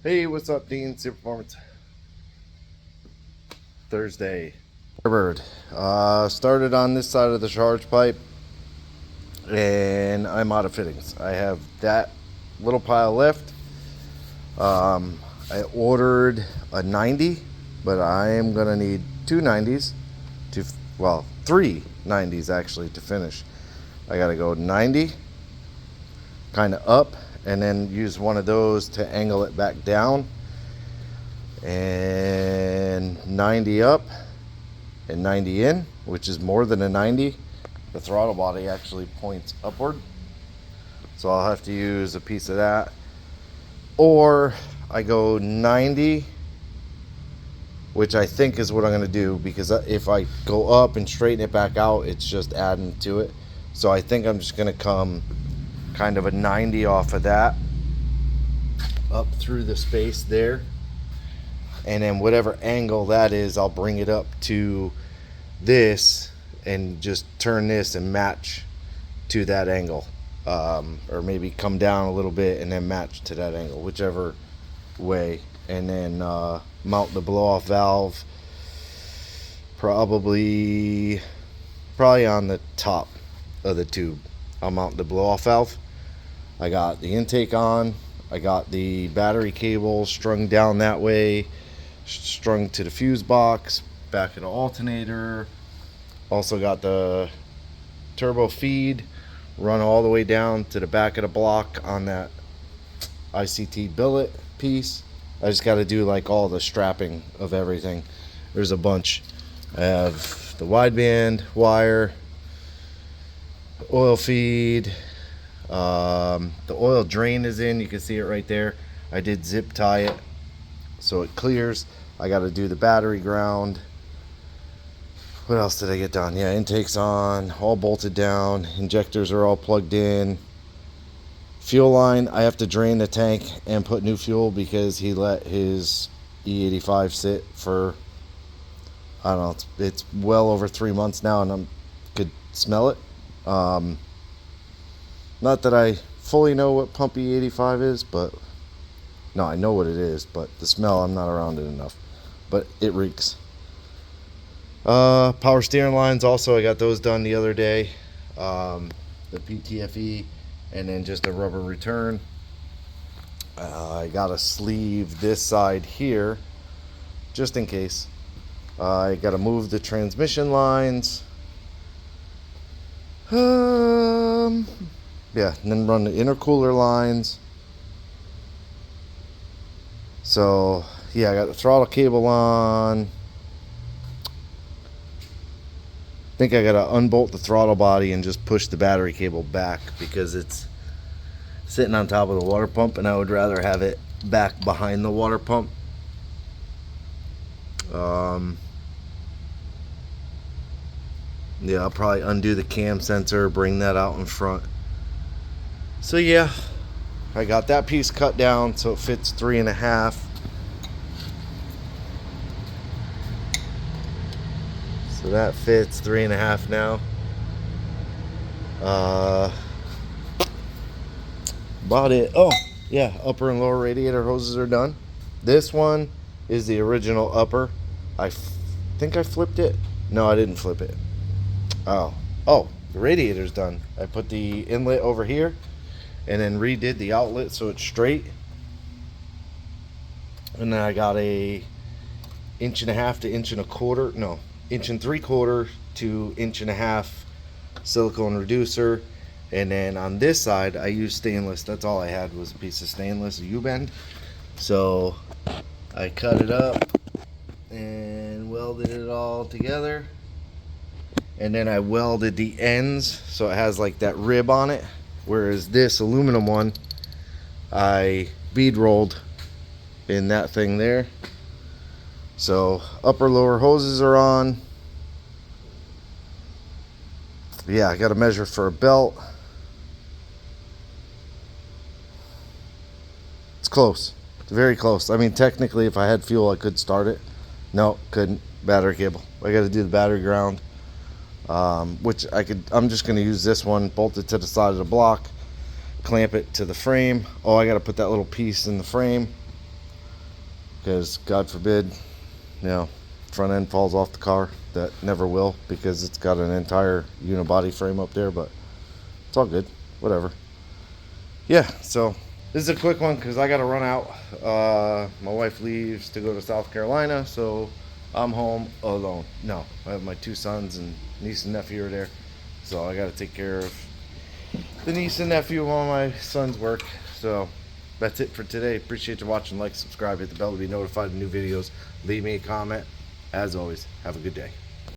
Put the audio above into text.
Hey, what's up, Dean? Super Performance Thursday. Firebird. Started on this side of the charge pipe, and I'm out of fittings. I have that little pile left. I ordered a 90, but I am gonna need two 90s to, well, three 90s actually to finish. I gotta go 90, kind of up, and then use one of those to angle it back down, and 90 up and 90 in, which is more than a 90. The throttle body actually points upward, so I'll have to use a piece of that, or I go 90, which I think is what I'm going to do, because if I go up and straighten it back out, it's just adding to it. So I think I'm just going to come kind of a 90 off of that up through the space there, and then whatever angle that is, I'll bring it up to this and just turn this and match to that angle, or maybe come down a little bit and then match to that angle, whichever way, and then mount the blow off valve probably on the top of the tube. I'll mount the blow off valve. I got the intake on, I got the battery cable strung down that way, strung to the fuse box, back of the alternator. Also got the turbo feed run all the way down to the back of the block on that ICT billet piece. I just got to do like all the strapping of everything. There's a bunch. I have the wideband wire, oil feed, the oil drain is in, you can see it right there. I did zip tie it so it clears. I got to do the battery ground. What else did I get done? Yeah, intake's on, all bolted down, injectors are all plugged in. Fuel line, I have to drain the tank and put new fuel because he let his E85 sit for, I don't know, it's well over 3 months now, and I could smell it. Not that I fully know what pump E85 is, but no, I know what it is, but the smell, I'm not around it enough, but it reeks. Power steering lines also, I got those done the other day. The PTFE, and then just a rubber return. I got to sleeve this side here just in case. I got to move the transmission lines. Yeah, and then run the intercooler lines. So yeah, I got the throttle cable on. I think I gotta unbolt the throttle body and just push the battery cable back because it's sitting on top of the water pump, and I would rather have it back behind the water pump. Yeah, I'll probably undo the cam sensor, bring that out in front. So yeah, I got that piece cut down so it fits 3.5. So that fits 3.5 now. About it. Oh yeah, upper and lower radiator hoses are done. This one is the original upper. I think I flipped it. No, I didn't flip it. Oh, the radiator's done. I put the inlet over here and then redid the outlet so it's straight. And then I got a 1.5 to 1.25 inch, no, 1.75 inch to 1.5 inch silicone reducer. And then on this side I used stainless. That's all I had was a piece of stainless, a U-bend. So I cut it up and welded it all together, and then I welded the ends so it has like that rib on it, whereas this aluminum one I bead rolled in that thing there. So upper lower hoses are on. Yeah, I got to measure for a belt. It's close. It's very close. I mean, technically if I had fuel I could start it. No, couldn't. Battery cable. I got to do the battery ground, which I could. I'm just going to use this one, bolt it to the side of the block, clamp it to the frame. Oh, I got to put that little piece in the frame. because God forbid, front end falls off the car. That never will, because it's got an entire unibody frame up there, but it's all good. Whatever. Yeah, so this is a quick one because I got to run out. My wife leaves to go to South Carolina, so I'm home alone. No, I have my 2 sons and niece and nephew are there, so I got to take care of the niece and nephew while my sons work. So that's it for today. Appreciate you watching. Like, subscribe, hit the bell to be notified of new videos. Leave me a comment. As always, have a good day.